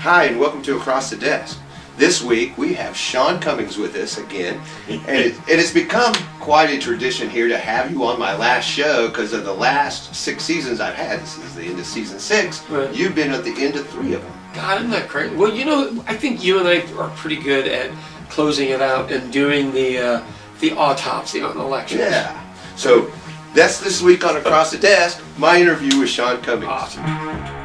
Hi, and welcome to Across the Desk. This week we have Sean Cummings with us again, and it has become quite a tradition here to have you on my last show because of the last 6 seasons I've had. This is the end of season 6. Right. You've been at the end of 3 of them. God, isn't that crazy? Well, you know, I think you and I are pretty good at closing it out and doing the autopsy on elections. Yeah. So that's this week on Across the Desk, my interview with Sean Cummings. Awesome.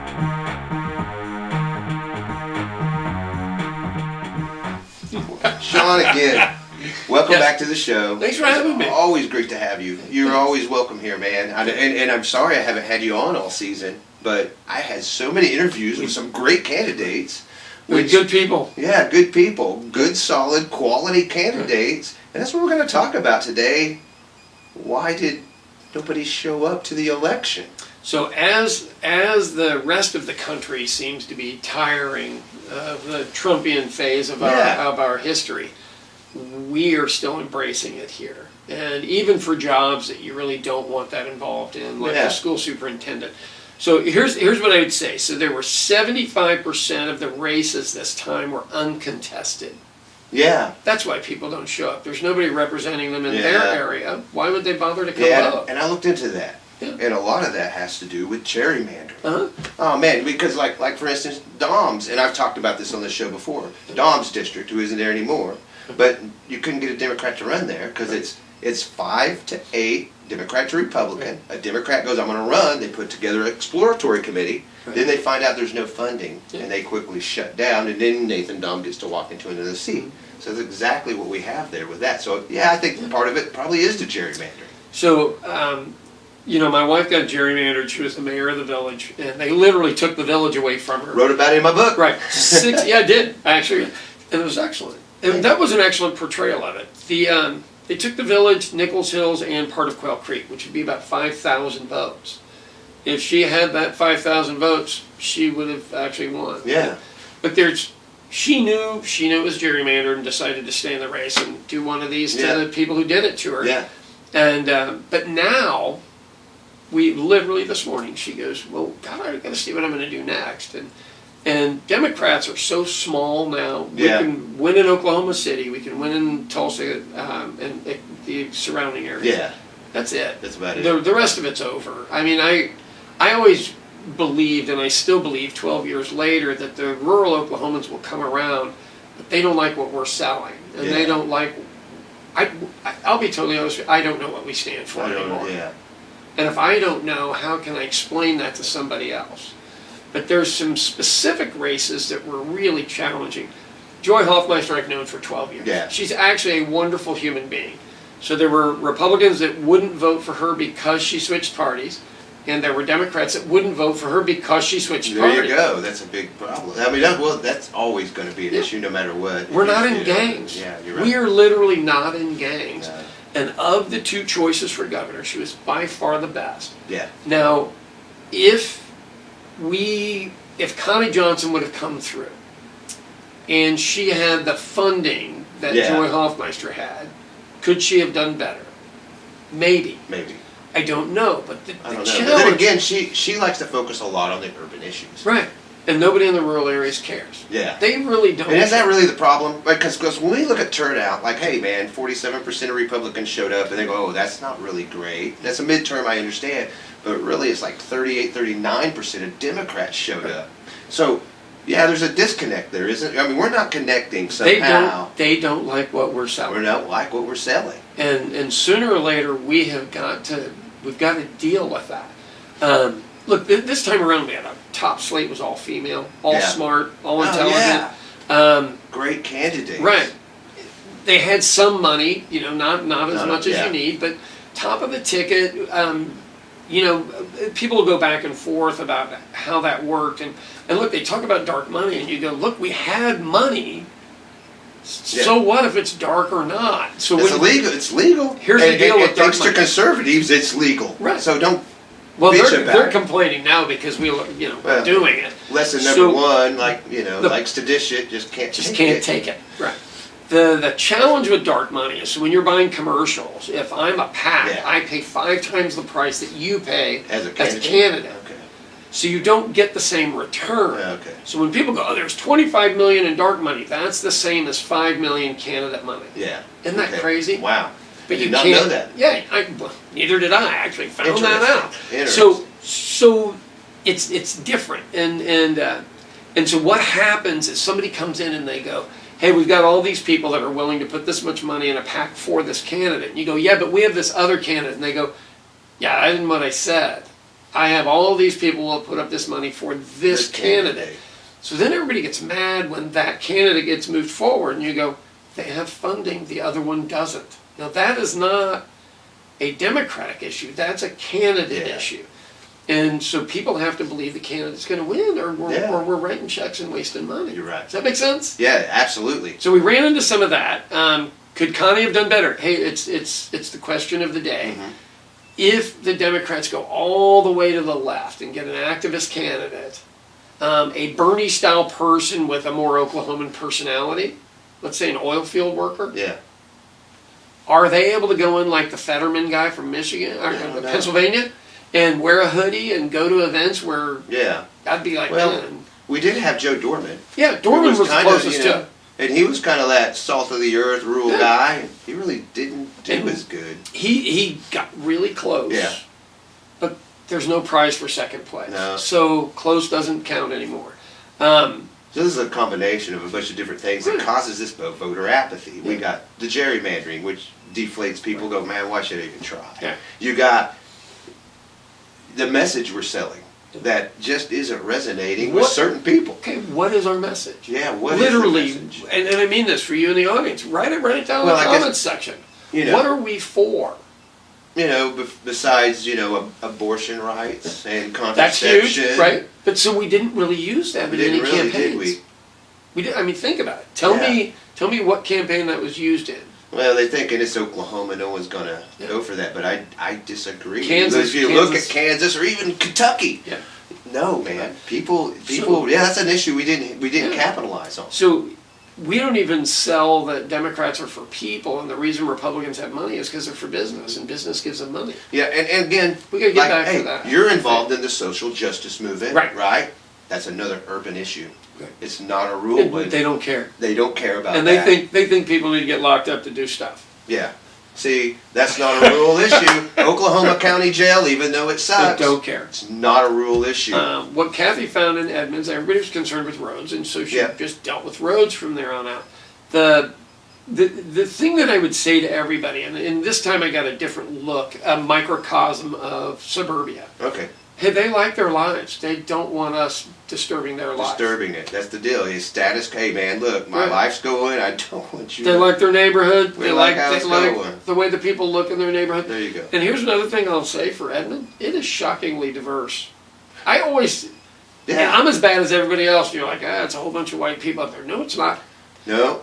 Sean, again, welcome back to the show. Thanks for having me. Always great to have you. You're always welcome here, man. And I'm sorry I haven't had you on all season, but I had so many interviews with some great candidates. With good people. Yeah, good people. Good, solid, quality candidates. And that's what we're going to talk about today. Why did nobody show up to the election? So as the rest of the country seems to be tiring of the Trumpian phase of our history, we are still embracing it here. And even for jobs that you really don't want that involved in, like a school superintendent. So here's what I would say. So there were 75% of the races this time were uncontested. Yeah. That's why people don't show up. There's nobody representing them in their area. Why would they bother to come vote? And I looked into that. Yeah. And a lot of that has to do with gerrymandering. Oh man, because like for instance, Dom's, and I've talked about this on the show before, Dom's district, who isn't there anymore, but you couldn't get a Democrat to run there because it's 5 to 8, Democrat to Republican. A Democrat goes, I'm going to run. They put together an exploratory committee. Then they find out there's no funding, and they quickly shut down, and then Nathan Dom gets to walk into another seat. So that's exactly what we have there with that. So yeah, I think part of it probably is the gerrymandering. So, you know, my wife got gerrymandered. She was the mayor of the village, and they literally took the village away from her. Wrote about it in my book. Right. Yeah, I did, actually. And it was excellent. And that was an excellent portrayal of it. They took the village, Nichols Hills, and part of Quail Creek, which would be about 5,000 votes. If she had that 5,000 votes, she would have actually won. Yeah. But she knew it was gerrymandered and decided to stay in the race and do one of these to the people who did it to her. Yeah. And but now, we literally this morning she goes, well, God, I got to see what I'm going to do next. And Democrats are so small now. We can win in Oklahoma City. We can win in Tulsa and the surrounding areas. Yeah. That's it. That's about it. The rest of it's over. I mean, I always believed, and I still believe 12 years later, that the rural Oklahomans will come around, but they don't like what we're selling. And they don't like... I'll be totally honest with you, I don't know what we stand for anymore. Yeah. And if I don't know, how can I explain that to somebody else? But there's some specific races that were really challenging. Joy Hoffmeister I've known for 12 years. Yeah. She's actually a wonderful human being. So there were Republicans that wouldn't vote for her because she switched parties, and there were Democrats that wouldn't vote for her because she switched parties. There you go. That's a big problem. I mean, that's always going to be an issue no matter what. We're not in gangs. Yeah, you're right. We are literally not in gangs. No. And of the 2 choices for governor, she was by far the best. Yeah. Now, if Connie Johnson would have come through, and she had the funding that Joy Hoffmeister had, could she have done better? Maybe. Maybe. I don't know, but the I don't know. challenge... But then again, she likes to focus a lot on the urban issues. Right. And nobody in the rural areas cares. Yeah. They really don't. And is that really the problem? Because when we look at turnout, like, hey man, 47% of Republicans showed up, and they go, oh, that's not really great. That's a midterm, I understand. But really, it's like 38, 39% of Democrats showed up. So, yeah, there's a disconnect there, isn't it? I mean, we're not connecting somehow. They don't like what we're selling. We don't like what we're selling. And sooner or later, we've got to deal with that. Look, this time around, we had a top slate was all female, all smart, all intelligent. Great candidates. Right. They had some money, you know, not as much as you need, but top of the ticket. You know, people will go back and forth about how that worked, and look, they talk about dark money, and you go, look, we had money. So what if it's dark or not? So it's illegal. It's legal. Here's the deal with dark money. Thanks to conservatives, it's legal. Right. So don't. Well, they're complaining now because we're doing it. Lesson number one, likes to dish it, just can't take it. Right. The challenge with dark money is when you're buying commercials, if I'm a PAC, I pay 5 times the price that you pay as a candidate. Okay. So you don't get the same return. Okay. So when people go, oh, there's 25 million in dark money, that's the same as 5 million candidate money. Yeah. Isn't that crazy? Wow. But you did not can't know that. Yeah, well, neither did I. Actually found that out. Interesting. So it's different, and so what happens is somebody comes in and they go, hey, we've got all these people that are willing to put this much money in a pack for this candidate. And you go, yeah, but we have this other candidate. And they go, yeah, I didn't what I said. I have all of these people who will put up this money for this candidate. So then everybody gets mad when that candidate gets moved forward, and you go, they have funding, the other one doesn't. Now that is not a Democratic issue, that's a candidate issue. And so people have to believe the candidate's going to win, or we're writing checks and wasting money. You're right. Does that make sense? Yeah, absolutely. So we ran into some of that. Could Connie have done better? Hey, it's the question of the day. Mm-hmm. If the Democrats go all the way to the left and get an activist candidate, a Bernie-style person with a more Oklahoman personality, let's say an oil field worker, Yeah. are they able to go in like the Fetterman guy from Michigan or Pennsylvania and wear a hoodie and go to events where I'd be like, well, man. we did have Joe Dorman. Yeah, Dorman was the kinda, closest to. And he was kind of that salt of the earth rural guy. And he really didn't do as good. He got really close. Yeah. But there's no prize for second place. No. So close doesn't count anymore. So this is a combination of a bunch of different things that causes this voter apathy. We got the gerrymandering, which deflates people. Go, man, why should I even try? Yeah. You got the message we're selling that just isn't resonating with certain people. Okay, what is our message? Yeah, what literally, is the message? And I mean this for you in the audience. Write it down in the comments section. You know, what are we for? You know, besides, abortion rights and That's contraception. huge, right? But so we didn't really use that in any campaigns. Did we? We did. I mean, think about it. Tell me what campaign that was used in. Well, they're thinking it's Oklahoma, no one's gonna go for that, but I disagree. Kansas, if you look at Kansas or even Kentucky, yeah. No, man, people, that's an issue we didn't capitalize on. So we don't even sell that Democrats are for people, and the reason Republicans have money is because they're for business, and business gives them money. Yeah, and again, we gotta get back to that. You're involved in the social justice movement, right? That's another urban issue. Okay. It's not a rule, but they don't care. They don't care about and that. And they think people need to get locked up to do stuff. Yeah. See, that's not a rural issue. Oklahoma County Jail, even though it sucks, they don't care. It's not a rural issue. What Kathy found in Edmonds, everybody was concerned with roads, and so she just dealt with roads from there on out. The thing that I would say to everybody, and this time I got a different look, a microcosm of suburbia. Okay. Hey, they like their lives. They don't want us disturbing their lives. Disturbing it. That's the deal. His status, hey man, look, my life's going, I don't want you. They like their neighborhood. They like the way the people look in their neighborhood. There you go. And here's another thing I'll say for Edmond. It is shockingly diverse. I always, I'm as bad as everybody else. You're like, it's a whole bunch of white people up there. No, it's not. No.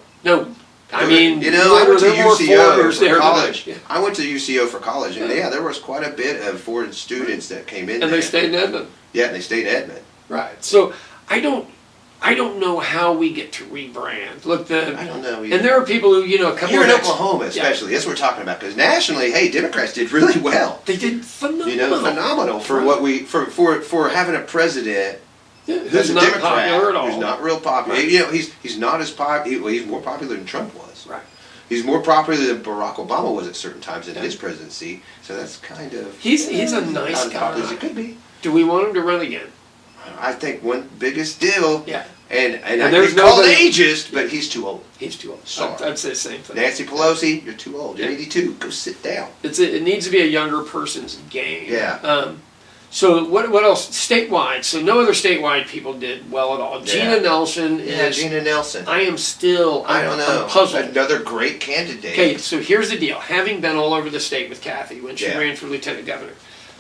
I mean, I went to UCO for college. Yeah. I went to UCO for college, and there was quite a bit of foreign students that came in. And they stayed in Edmond. Yeah, and they stayed in Edmond. Right. So I don't know how we get to rebrand. Look, I don't know either. And there are people who, a couple here in of Oklahoma, especially. That's what we're talking about. Because nationally, hey, Democrats did really well. They did phenomenal. Phenomenal for what for having a president. Who's a not Democrat, popular at all. who's not real popular. Right. He's not as popular. He's more popular than Trump was. Right. He's more popular than Barack Obama was at certain times in his presidency. So that's kind of he's a nice not as guy. popular as he could be. Do we want him to run again? I think one biggest deal. Yeah. And there's he's called ageist, but he's too old. He's too old. Sorry. I'd say the same thing. Nancy Pelosi, you're too old. You're 82. Go sit down. It needs to be a younger person's game. Yeah. So what else? Statewide. So no other statewide people did well at all. Yeah. Gina Nelson is. Gina Nelson. I am still. I don't know. I'm puzzled. Another great candidate. Okay, so here's the deal. Having been all over the state with Kathy when she ran for lieutenant governor,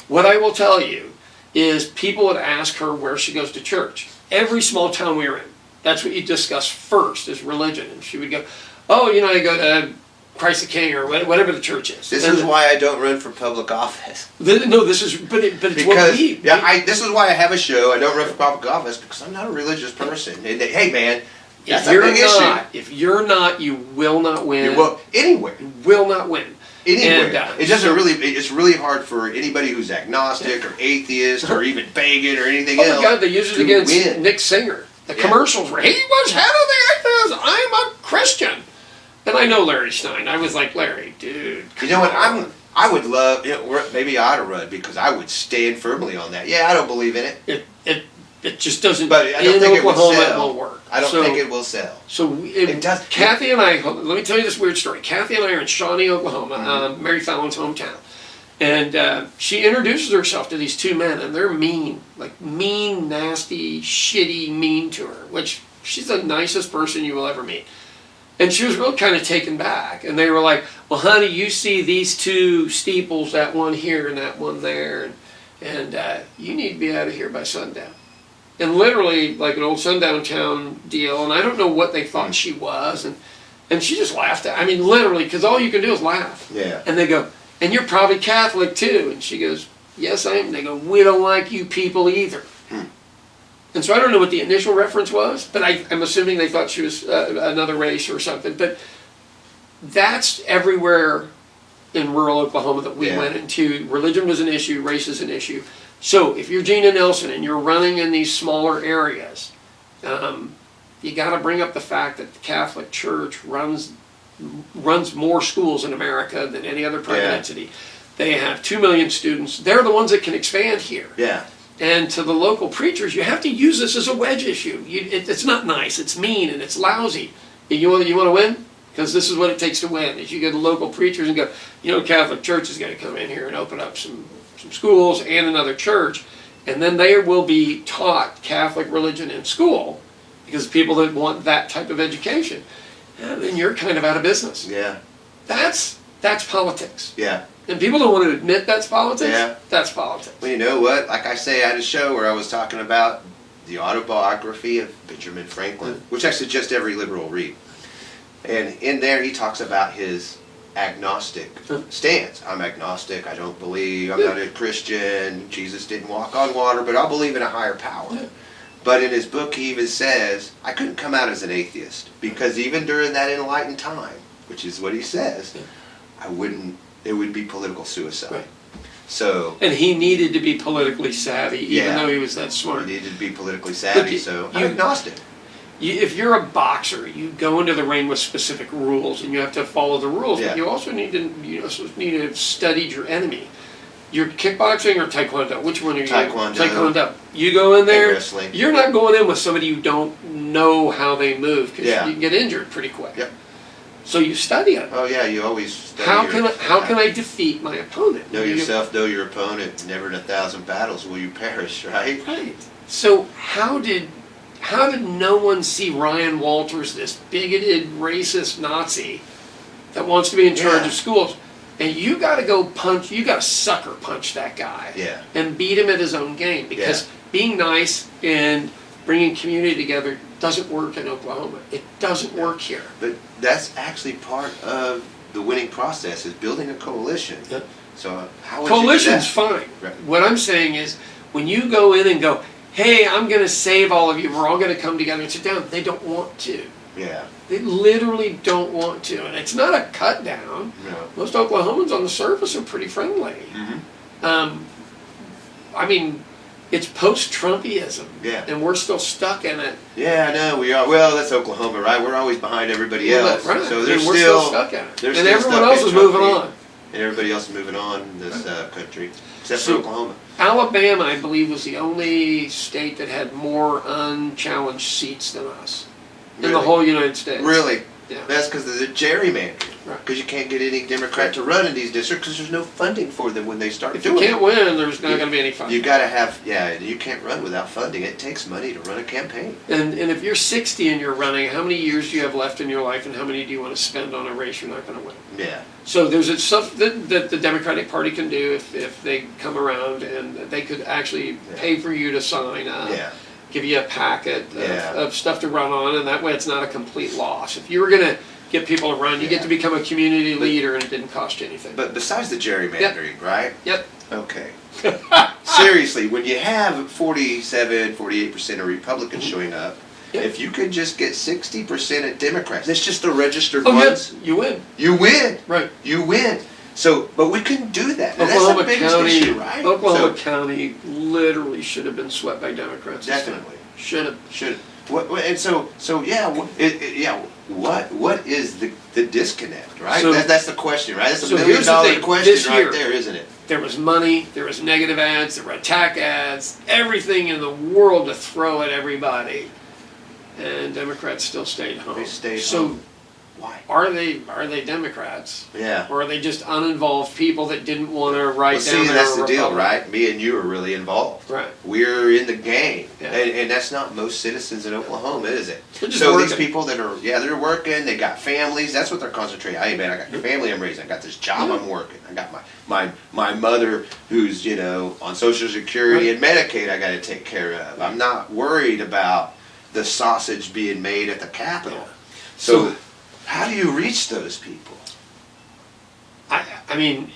what I will tell you is people would ask her where she goes to church. Every small town we were in, that's what you discuss first is religion, and she would go, I go to Christ the King or whatever the church is. This is why I don't run for public office. But it's because, what we. This is why I have a show. I don't run for public office because I'm not a religious person. And hey, man, that's if a big issue. If you're not, you will not win. You will anywhere. You will not win. Anywhere. And, it doesn't really. It's really hard for anybody who's agnostic or atheist or even pagan or anything else. Oh my God, they used it against Nick Singer. The commercials were, he was head of the atheist. I'm a Christian. And I know Larry Stein. I was like, Larry, dude. You know what? I would love. Maybe I ought to run because I would stand firmly on that. Yeah, I don't believe in it. It just doesn't. But I don't think Oklahoma, it will sell. it won't work. I don't think it will sell. So it does. Kathy and I. Let me tell you this weird story. Kathy and I are in Shawnee, Oklahoma, Mary Fallon's hometown, and she introduces herself to these two men, and they're mean, like mean, nasty, shitty, mean to her. Which she's the nicest person you will ever meet. And she was really kind of taken back. And they were like, well, honey, you see these two steeples, that one here and that one there, and you need to be out of here by sundown. And literally, like an old sundown town deal, and I don't know what they thought she was, and she just laughed at, I mean, literally, because all you can do is laugh. Yeah. And they go, and you're probably Catholic too. And she goes, yes, I am. And they go, we don't like you people either. And so I don't know what the initial reference was, but I'm assuming they thought she was another race or something. But that's everywhere in rural Oklahoma that we went into. Religion was an issue, race is an issue. So if you're Gina Nelson and you're running in these smaller areas, you got to bring up the fact that the Catholic Church runs more schools in America than any other private entity. They have 2 million students. They're the ones that can expand here. Yeah. And to the local preachers, you have to use this as a wedge issue. It's not nice, it's mean, and it's lousy. You want to win? Because this is what it takes to win, is you get the local preachers and go, Catholic Church is going to come in here and open up some schools and another church, and then they will be taught Catholic religion in school, because people that want that type of education. And then you're kind of out of business. Yeah. That's politics. Yeah. And people don't want to admit that's politics. Yeah. That's politics. Well, you know what? Like I say, I had a show where I was talking about the autobiography of Benjamin Franklin, which I suggest every liberal read. And in there he talks about his agnostic stance. I'm agnostic. I don't believe. I'm not a Christian. Jesus didn't walk on water, but I believe in a higher power. Yeah. But in his book he even says, I couldn't come out as an atheist because even during that enlightened time, which is what he says, it would be political suicide. Right. So. And he needed to be politically savvy, even though he was that smart. He needed to be politically savvy, I'm agnostic. If you're a boxer, you go into the ring with specific rules, and you have to follow the rules. Yeah. But you also need to have studied your enemy. You're kickboxing or taekwondo? Which one are you? Taekwondo. Taekwondo. You go in there. Wrestling. You're not going in with somebody you don't know how they move, because you can get injured pretty quick. Yep. So you study it. Oh yeah, you always study. How can I defeat my opponent? Know yourself, know your opponent. Never in 1,000 battles will you perish, right? Right. So how did no one see Ryan Walters, this bigoted, racist Nazi that wants to be in charge of schools? And you got to go punch. You got to sucker punch that guy. Yeah. And beat him at his own game, because being nice and bringing community together doesn't work in Oklahoma. It doesn't work here. But that's actually part of the winning process, is building a coalition. Yep. So how would Coalition's you do that? fine. Right. What I'm saying is, when you go in and go, hey, I'm going to save all of you, we're all going to come together and sit down, they don't want to. Yeah. They literally don't want to. And it's not a cut down. No. Most Oklahomans on the surface are pretty friendly. Mm-hmm. I mean, it's post-Trumpism. Yeah. And we're still stuck in it. Yeah, I know we are. Well, that's Oklahoma, right? We're always behind everybody else. Right. So we're still stuck in it. And everyone else is moving on. And everybody else is moving on in this country, except for Oklahoma. Alabama, I believe, was the only state that had more unchallenged seats than us in the whole United States. Really? Yeah. That's because of the gerrymandering. Right. Because you can't get any Democrat to run in these districts because there's no funding for them when they start If doing you it. can't win, there's not going to be any funding. You got to have, you can't run without funding. It takes money to run a campaign. And if you're 60 and you're running, how many years do you have left in your life, and how many do you want to spend on a race you're not going to win? Yeah. So there's stuff that the Democratic Party can do if they come around, and they could actually pay for you to sign up, give you a packet of stuff to run on, and that way it's not a complete loss. If you were going to get people to run, you get to become a community leader, and it didn't cost you anything. But besides the gerrymandering, right? Yep. Okay. Seriously, when you have 47, 48% of Republicans showing up, if you could just get 60% of Democrats, it's just the registered ones. You win. You win. Right. You win. So, but we couldn't do that. And that's the biggest issue, right? Oklahoma County literally should have been swept by Democrats. Definitely. Should have. And so yeah, what is the disconnect, right? So, that's the question, right? That's so $1 million question this right year, there, isn't it? There was money, there was negative ads, there were attack ads, everything in the world to throw at everybody, and Democrats still stayed home. They stayed home. Why? Are they Democrats? Yeah. Or are they just uninvolved people that didn't want to write down their that's the deal, Republican? right? Me and you are really involved. Right. We're in the game. Yeah. And that's not most citizens in Oklahoma, is it? They're just So working. these people that are, they're working, they got families, that's what they're concentrating. Hey man, I got a family I'm raising, I got this job I'm working, I got my mother who's, on Social Security and Medicaid I gotta take care of. I'm not worried about the sausage being made at the Capitol. Yeah. So how do you reach those people? I mean,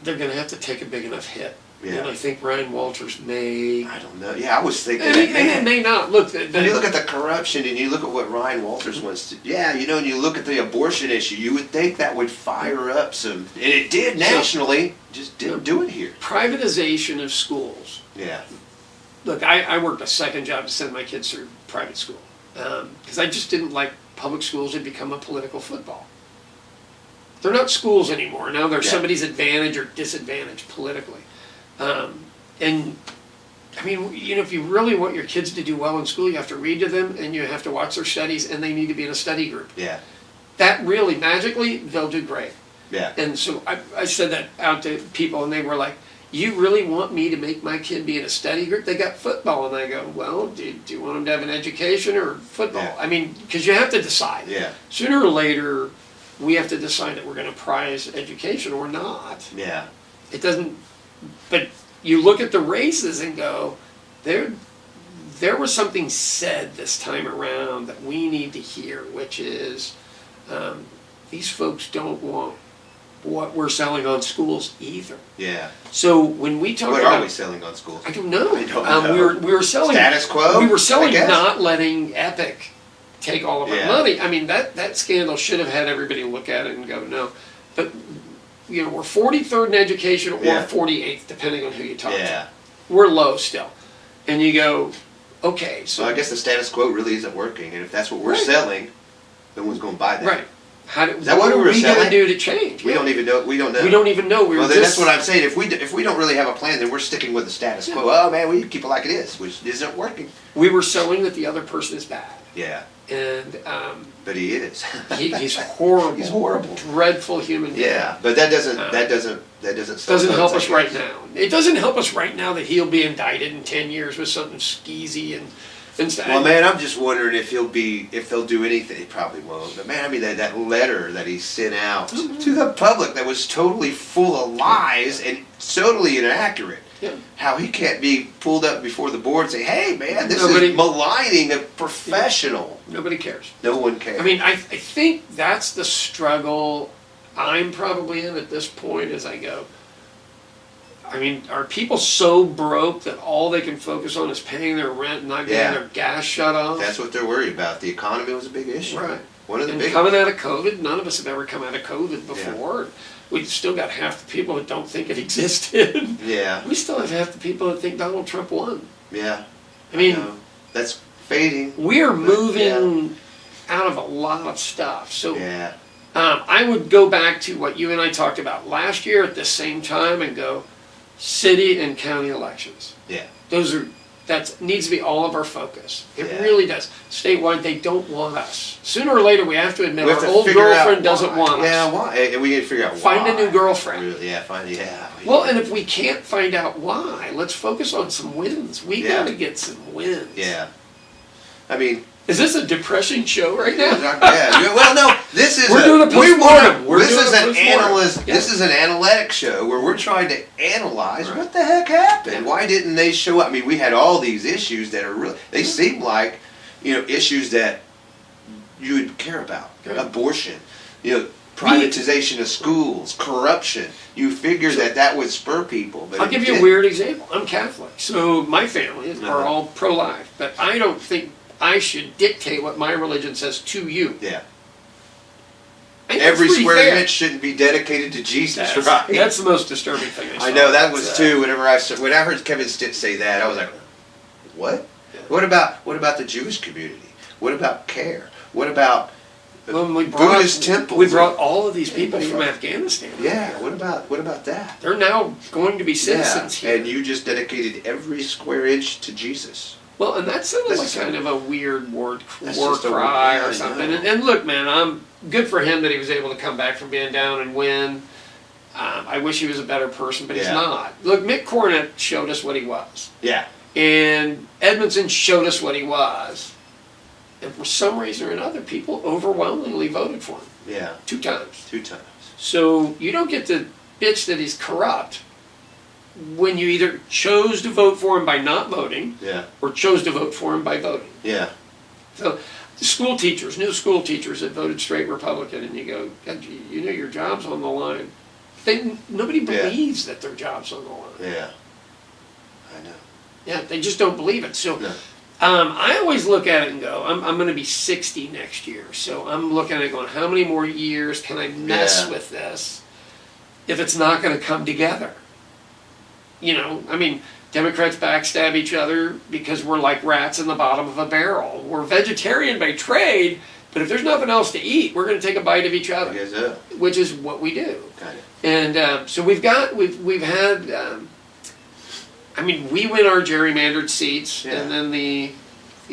they're going to have to take a big enough hit. Yeah. And I think Ryan Walters may. I don't know. Yeah, I was thinking And that, it may not. Look, when you look at the corruption and you look at what Ryan Walters wants to, and you look at the abortion issue, you would think that would fire up some, and it did nationally, just didn't do it here. privatization of schools. Yeah. Look, I worked a second job to send my kids through private school because I just didn't like public schools had become a political football. They're not schools anymore. Now they're somebody's advantage or disadvantage politically. And I mean, if you really want your kids to do well in school, you have to read to them and you have to watch their studies and they need to be in a study group. Yeah. That really, magically, they'll do great. Yeah. And so I said that out to people and they were like, you really want me to make my kid be in a study group? They got football. And I go, well, do you want them to have an education or football? Yeah. I mean, because you have to decide. Yeah. Sooner or later, we have to decide that we're going to prize education or not. Yeah. It doesn't, but you look at the races and go, there was something said this time around that we need to hear, which is these folks don't want what we're selling on schools either. Yeah. So when we talk What about, are we selling on schools? I don't know. I don't know. We were selling Status quo, We were selling I guess? not letting Epic take all of our Yeah. money. I mean that scandal should have had everybody look at it and go no, but we're 43rd in education or 48th depending on who you talk to. We're low still, and you go, okay, So I guess the status quo really isn't working, and if that's what we're Right. selling, no one's going to buy that. right. Is that what what we are were we going to selling? do to change? We don't even know. We don't know. We don't even know. We Well, were then just, that's what I'm saying. If we don't really have a plan, then we're sticking with the status quo. Oh man, we keep it like it is, which isn't working. we were selling that the other person is bad, Yeah, and but he is. he's horrible. He's horrible. Dreadful human being. Yeah, but that doesn't Doesn't help us right now. It doesn't help us right now that he'll be indicted in 10 years with something skeezy and stuff. Well, man, I'm just wondering if they'll do anything. He probably won't. But man, I mean that letter that he sent out to the public that was totally full of lies and totally inaccurate. Yeah. How he can't be pulled up before the board and say, "Hey, man, this Nobody- is maligning a professional." Nobody cares. No one cares. I mean, I think that's the struggle I'm probably in at this point as I go. I mean, are people so broke that all they can focus on is paying their rent and not getting their gas shut off? That's what they're worried about. The economy was a big issue. Right. One of the And big. coming out of COVID, none of us have ever come out of COVID before. We've still got half the people that don't think it existed. Yeah. We still have half the people that think Donald Trump won. Yeah. I mean, that's fading. we're moving out of a lot of stuff. So Yeah. I would go back to what you and I talked about last year at the same time and go, city and county elections. Yeah. That needs to be all of our focus. It Yeah. really does. Statewide, they don't want us. Sooner or later, we have to admit We have our to old figure out girlfriend doesn't why. want us. Yeah, why? And we need to figure out why. Find a new girlfriend. Really, Well, and if we can't find out why, let's focus on some wins. We got to get some wins. Yeah. I mean, Is this a depressing show right now? yeah. Well, no. This is We're doing a postmortem. This is an analyst. This is an analytic show where we're trying to analyze what the heck happened. Why didn't they show up? I mean, we had all these issues that are really. They seem like, issues that you would care about. Abortion. Privatization of schools, corruption. You figure that would spur people. But I'll give you a weird example. I'm Catholic, so my family are all pro-life, but I don't think I should dictate what my religion says to you. Yeah. I every pretty square fair. inch shouldn't be dedicated to Jesus, That's, right? that's the most disturbing thing I saw. I know that was too. When I heard Kevin Stitt say that, I was like, "What? Yeah. What about the Jewish community? What about care? What about When we Buddhist temples? We brought all of these people from Afghanistan. Yeah. What about that? They're now going to be citizens here. And you just dedicated every square inch to Jesus. Well, and that sounded like kind of a weird war just a cry weird- or yeah, I something. know. And look, man, I'm good for him that he was able to come back from being down and win. I wish he was a better person, but he's Yeah. not. Look, Mick Cornett showed us what he was. Yeah. And Edmondson showed us what he was. And for some reason or another, people overwhelmingly voted for him. Yeah. 2 times. 2 times. So you don't get to bitch that he's corrupt when you either chose to vote for him by not voting Yeah. or chose to vote for him by voting. Yeah. So the school teachers, new school teachers that voted straight Republican, and you go, God, you know your job's on the line. Nobody believes that their job's on the line. Yeah. I know. Yeah, they just don't believe it. So No. I always look at it and go, I'm going to be 60 next year. So I'm looking at it going, how many more years can I mess Yeah. with this if it's not going to come together? You know, I mean, Democrats backstab each other because we're like rats in the bottom of a barrel. We're vegetarian by trade, but if there's nothing else to eat, we're going to take a bite of each I other, guess so. which is what we do. Got it. And so we've had. I mean, we win our gerrymandered seats, Yeah. and then the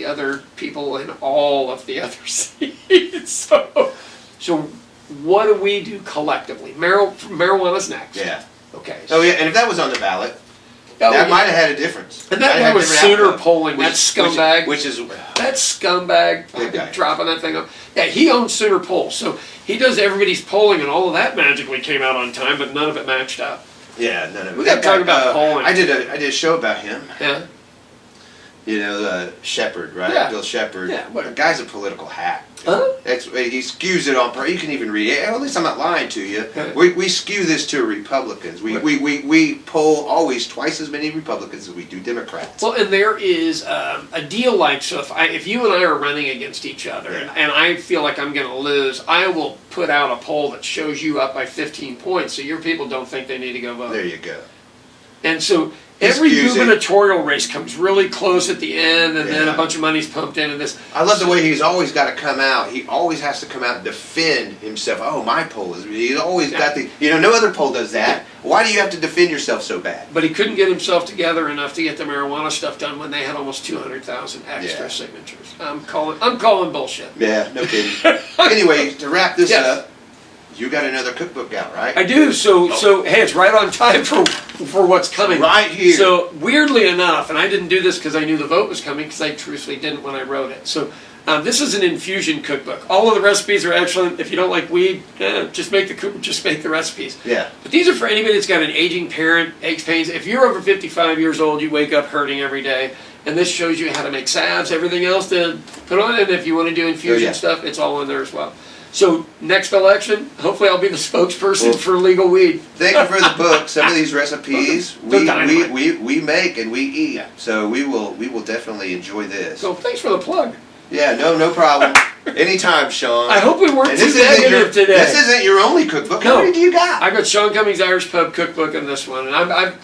other people in all of the other seats. So what do we do collectively? Marijuana's next. Yeah. Okay. Oh yeah, and if that was on the ballot, Oh, that yeah. might have had a difference. And that Might guy have was different sooner outcome. polling. That scumbag. Which is That scumbag Big guy. dropping that thing up. Yeah, he owns Sooner Poll, so he does everybody's polling, and all of that magically came out on time, but none of it matched up. yeah, none of it. We gotta That talk guy, about polling. I did a show about him. Yeah. You know, Shepard, right? Yeah. Bill Shepard. Yeah, what- The guy's a political hack. Huh? He skews it on purpose. You can even read it. At least I'm not lying to you. Okay. We skew this to Republicans. We poll always twice as many Republicans as we do Democrats. Well, and there is a deal like, so if you and I are running against each other, Yeah. and I feel like I'm going to lose, I will put out a poll that shows you up by 15 points, so your people don't think they need to go vote. There you go. And so every Excuse it. gubernatorial race comes really close at the end, and then Yeah. a bunch of money's pumped into this. I love the way he's always got to come out. He always has to come out and defend himself. Oh, my poll is. He's always got the. You know, no other poll does that. Why do you have to defend yourself so bad? But he couldn't get himself together enough to get the marijuana stuff done when they had almost 200,000 extra Yeah. signatures. I'm calling bullshit. Yeah, no kidding. Anyway, to wrap this Yes. up, you got another cookbook out, right? I do. So hey, it's right on time for what's coming. Right here. So weirdly enough, and I didn't do this because I knew the vote was coming, because I truthfully didn't when I wrote it. So this is an infusion cookbook. All of the recipes are excellent. If you don't like weed, just make the recipes. Yeah. But these are for anybody that's got an aging parent, aches, pains. If you're over 55 years old, you wake up hurting every day. And this shows you how to make salves, everything else to put on it. And if you want to do infusion stuff, it's all in there as well. So next election, hopefully I'll be the spokesperson for legal weed. Thank you for the book. Some of these recipes dynamite. we make and we eat. So we will definitely enjoy this. So thanks for the plug. Yeah, no problem. Anytime, Sean. I hope we weren't And too this isn't negative today. This isn't your only cookbook. No. How many do you got? I got Sean Cummings Irish Pub Cookbook in this one, and I've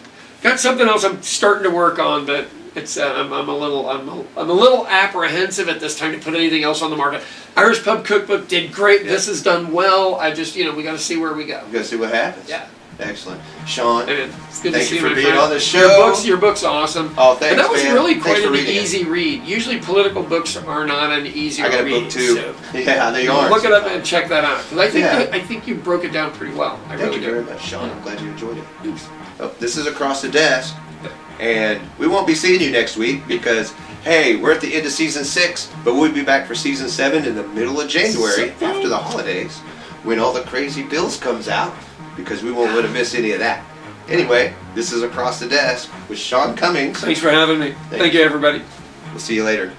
got something else I'm starting to work on, but it's I'm a little apprehensive at this time to put anything else on the market. Irish Pub Cookbook did great. This has done well. I just we got to see where we go. We gotta see what happens. Yeah. Excellent, Sean. And it's good Thank to see you for my being friend. on the show. Your book's awesome. Oh, thanks, And that was man. really Thanks quite for an reading it. easy read. Usually political books are not an easy read. I got a book too. So Yeah, they are. look it up and check that out. 'Cause Yeah. I think you broke it down pretty well. I Thank really you do. very much, Sean. I'm glad you enjoyed it. Oh, this is Across the Desk, and we won't be seeing you next week because, hey, we're at the end of season 6, but we'll be back for season 7 in the middle of January after the holidays, when all the crazy bills comes out, because we won't want to miss any of that. Anyway, this is Across the Desk with Sean Cummings. Thanks for having me. Thank you, everybody. We'll see you later.